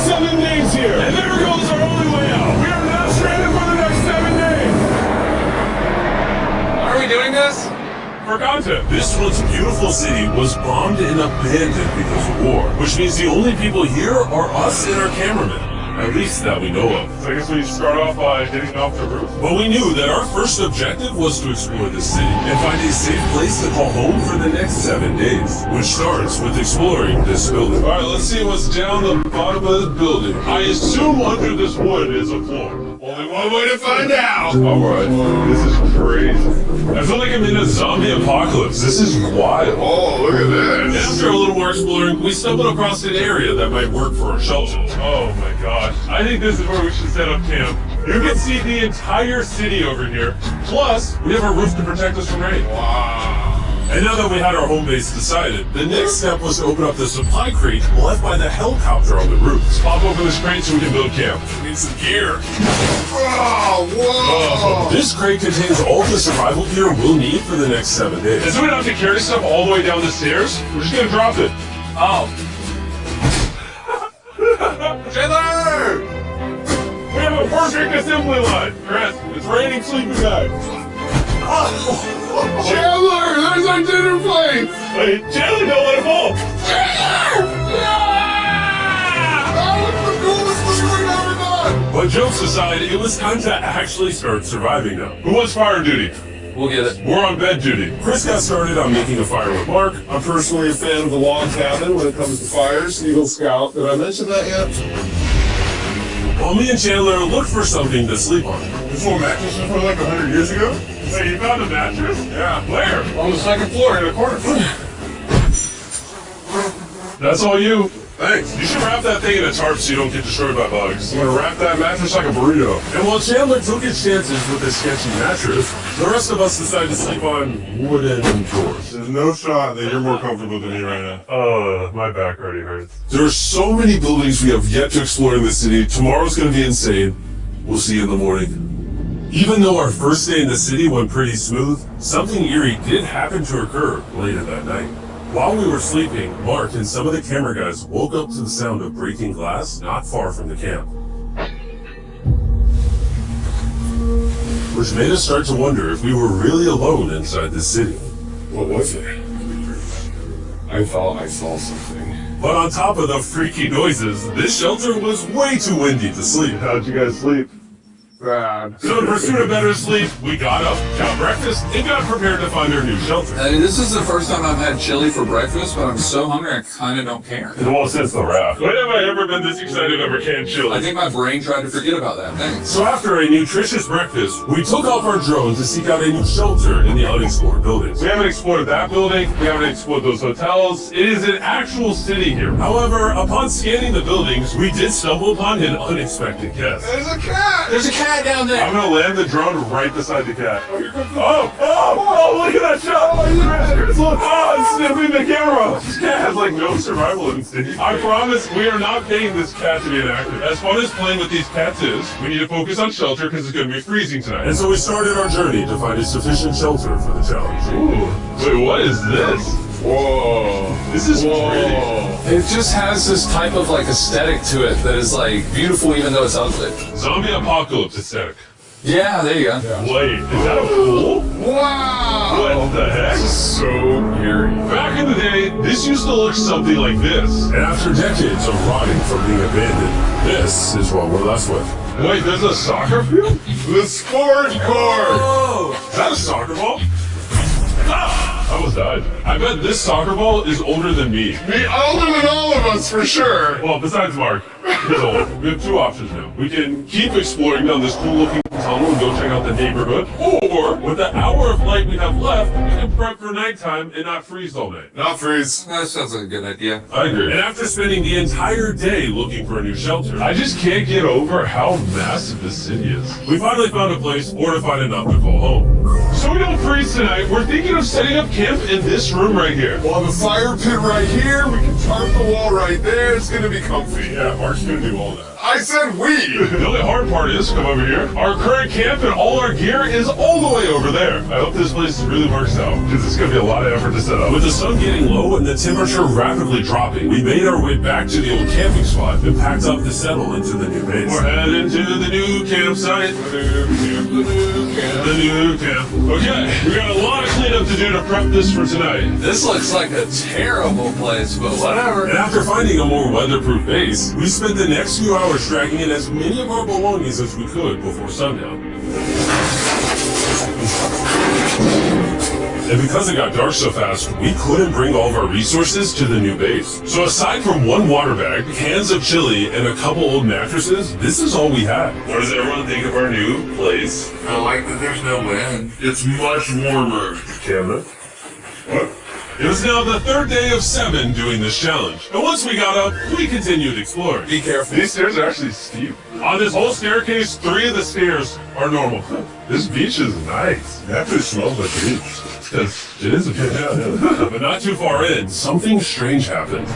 7 days here, and there goes our only way out. We are now stranded for the next 7 days. Are we doing this? For content. This once beautiful city was bombed and abandoned because of war, which means the only people here are us and our cameraman. At least that we know of. So I guess we start off by getting off the roof. But we knew that our first objective was to explore the city and find a safe place to call home for the next 7 days, which starts with exploring this building. Alright, let's see what's down the bottom of the building. I assume under this wood is a floor. Only one way to find out! Alright, this is crazy. I feel like I'm in a zombie apocalypse. This is wild. Oh, look at And this. after a little more exploring, we stumbled across an area that might work for our shelter. Oh my gosh. I think this is where we should set up camp. You can see the entire city over here. Plus, We have a roof to protect us from rain. Wow. And now that we had our home base decided, the next step was to open up the supply crate left by the helicopter on the roof. let's pop open this crate so we can build camp. We need some gear. Oh, whoa. This crate contains all the survival gear we'll need for the next 7 days. And so we don't have to carry stuff all the way down the stairs. We're just gonna drop it. Oh. Chandler! We have a perfect assembly line. Chris, it's raining sleeping bags. Chandler, there's our dinner plate. Wait, Chandler, don't let it fall. That was the coolest thing we've ever done. But jokes aside, it was time to actually start surviving now. Who wants fire duty? We'll get it. We're on bed duty. Chris got started on making a fire with Mark. I'm personally a fan of the log cabin when it comes to fires. Eagle Scout. Did I mention that yet? While me and Chandler looked for something to sleep on. This little mattress was from like 100 years ago. Wait, you found a mattress? Yeah. Where? On the second floor in the corner. That's all you. Thanks. You should wrap that thing in a tarp so you don't get destroyed by bugs. I'm gonna wrap that mattress like a burrito. And while Chandler took his chances with his sketchy mattress, the rest of us decided to sleep on wooden floors. There's no shot that you're more comfortable than me right now. My back already hurts. There are so many buildings we have yet to explore in this city. Tomorrow's gonna be insane. We'll see you in the morning. Even though our first day in the city went pretty smooth, something eerie did happen to occur later that night. While we were sleeping, Mark and some of the camera guys woke up to the sound of breaking glass not far from the camp. Which made us start to wonder if we were really alone inside this city. What was it? I thought I saw something. But on top of the freaky noises, this shelter was way too windy to sleep. How'd you guys sleep? Bad. So in pursuit of better sleep, we got up, got breakfast, and got prepared to find our new shelter. This is the first time I've had chili for breakfast, but I'm so hungry I kind of don't care. Well, since the raft. When have I ever been this excited over canned chili? I think my brain tried to forget about that. Thanks. So after a nutritious breakfast, we took off our drone to seek out a new shelter in the unexplored buildings. We haven't explored that building. We haven't explored those hotels. It is an actual city here. However, upon scanning the buildings, we did stumble upon an unexpected guest. There's a cat! There's a cat down there. I'm gonna land the drone right beside the cat. Oh, here comes the... Oh, look at that shot! Chris, look! Oh, it's sniffing the camera! This cat has like no survival instinct. I promise we are not paying this cat to be inactive. As fun as playing with these cats is, we need to focus on shelter because it's gonna be freezing tonight. And so we started our journey to find a sufficient shelter for the challenge. Ooh, wait, what is this? Whoa. This is pretty. It just has this type of like aesthetic to it that is like beautiful even though it's ugly. Zombie apocalypse aesthetic. Yeah, there you go. Wait, is that a pool? Wow. What the heck? So eerie. Back in the day, this used to look something like this. And after decades of rotting from being abandoned, this is what we're left with. Wait, there's a soccer field? The sport court. Oh! Is that a soccer ball? Ah! I almost died. I bet this soccer ball is older than me. Me older than all of us for sure. Well, besides Mark. He's old. We have two options now. We can keep exploring down this cool looking tunnel and go check out the neighborhood. Or, with the hour of light we have left, we can prep for nighttime and not freeze all night. Not freeze. That sounds like a good idea. I agree. And after spending the entire day looking for a new shelter, I just can't get over how massive this city is. we finally found a place fortified enough to call home. So we don't freeze tonight, we're thinking of setting up camp in this room right here. We'll have a fire pit right here. We can tarp the wall right there. It's gonna be comfy. Yeah, Mark's gonna do all that. I said we. The only hard part is, come over here, our current camp and all our gear is all the way over there. I hope this place really works out, because it's going to be a lot of effort to set up. With the sun getting low and the temperature rapidly dropping, we made our way back to the old camping spot and packed up to settle into the new base. We're heading to the new campsite. The new camp. Okay, we got a lot of cleanup to do to prep this for tonight. This looks like a terrible place, but whatever. And after finding a more weatherproof base, we spent the next few hours dragging in as many of our belongings as we could before sundown. And because it got dark so fast, we couldn't bring all of our resources to the new base. So aside from one water bag, cans of chili, and a couple old mattresses, this is all we had. What does everyone think of our new place? I like that there's no wind. It's much warmer. Camera? What? It was now the third day of 7 doing this challenge. And once we got up, we continued exploring. Be careful. These stairs are actually steep. On this whole staircase, 3 of the stairs are normal. This beach is nice. It actually smells like beach. Because it is a beach. Yeah. But not too far in, something strange happened.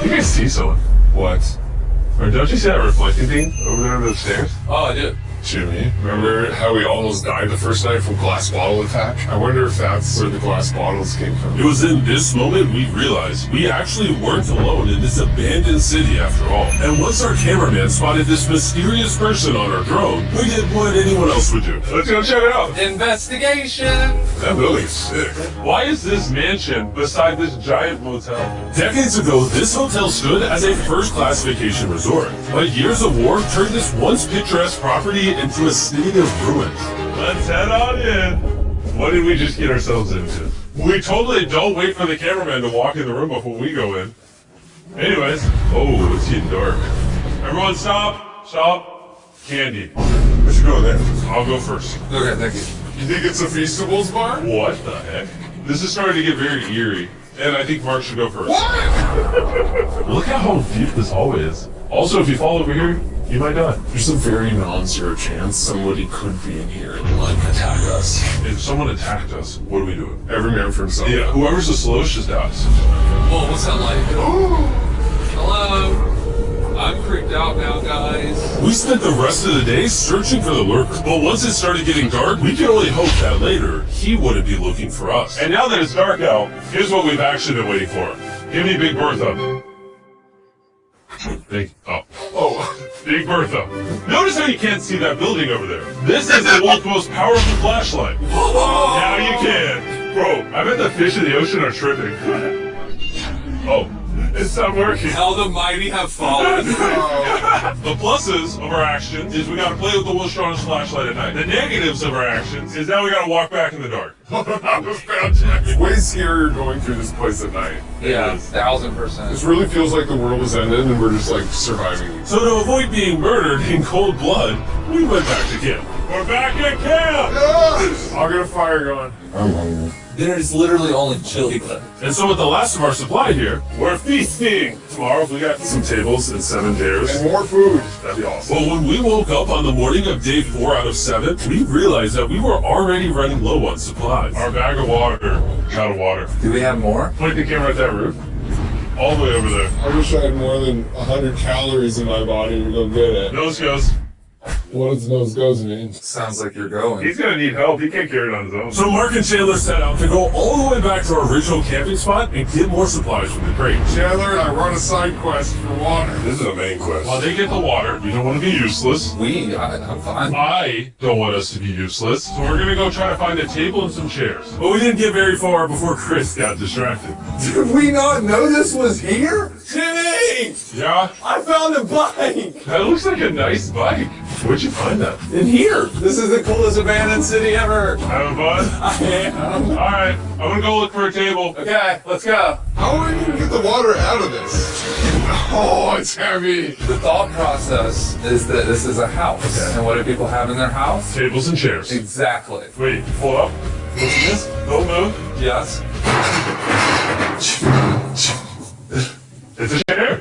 You guys see someone? What? Or don't you see that reflecting thing over there on those stairs? Oh, I did. Jimmy, remember how we almost died the first night from glass bottle attack? I wonder if that's where the glass bottles came from. It was in this moment we realized we actually weren't alone in this abandoned city after all. And once our cameraman spotted this mysterious person on our drone, we did what anyone else would do. Let's go check it out. Investigation. That building's sick. Why is this mansion beside this giant motel? Decades ago, this hotel stood as a first-class vacation resort. But years of war turned this once picturesque property into a city of ruins. Let's head on in. What did we just get ourselves into? We totally don't wait for the cameraman to walk in the room before we go in. Anyways, oh, it's getting dark. Everyone stop, stop. Candy. We should go there. I'll go first. Okay, thank you. You think it's a Feastables bar? What the heck? This is starting to get very eerie, and I think Mark should go first. What? Look at how deep this hallway is. Also, if you fall over here, you might die. There's a very non-zero chance somebody could be in here and like attack us. If someone attacked us, what do we do? Every man for himself. Yeah, whoever's the slowest just dies. Whoa, what's that like? Hello? I'm creeped out now, guys. We spent the rest of the day searching for the lurker, but once it started getting dark, we could only hope that later he wouldn't be looking for us. And now that it's dark out, here's what we've actually been waiting for. Give me Big Bertha. Oh. Big Bertha. Notice how you can't see that building over there. This is the world's most powerful flashlight. Now you can. Bro, I bet the fish in the ocean are tripping. Oh, it's not working. How the mighty have fallen. The pluses of our actions is we gotta play with the world's strongest flashlight at night. The negatives of our actions is now we gotta walk back in the dark. That was fantastic. Way scarier going through this place at night. Yeah, 1000%. This really feels like the world has ended and we're just like surviving. So to avoid being murdered in cold blood, we went back to camp. We're back at camp! I'll get a fire going. I'm hungry. There's literally only chili left. And so with the last of our supply here, We're feasting! tomorrow if we got some tables and 7 chairs. And more food. That'd be awesome. Well, when we woke up on the morning of day 4 out of 7, we realized that we were already running low on supplies. Our bag of water. Out of water. Do we have more? Point the camera at that roof. All the way over there. I wish I had more than 100 calories in my body to go get it. Nose goes. What does nose goes mean? Sounds like you're going. He's gonna need help. He can't carry it on his own. So Mark and Chandler set out to go all the way back to our original camping spot and get more supplies from the crate. Chandler and I run a side quest for water. This is a main quest. While they get the water, we don't want to be useless. I'm fine. I don't want us to be useless. So we're gonna go try to find a table and some chairs. But we didn't get very far before Chris got distracted. Did we not know this was here? Timmy! Yeah? I found a bike! That looks like a nice bike. Where'd you find that? In here! This is the coolest abandoned city ever! Having fun? I am. Alright, I'm gonna go look for a table. Okay, let's go. How are we gonna get the water out of this? Oh, it's heavy. The thought process is that this is a house. Okay. And what do people have in their house? Tables and chairs. Exactly. Wait, pull up. Listen to this. Don't move. Yes. It's a chair.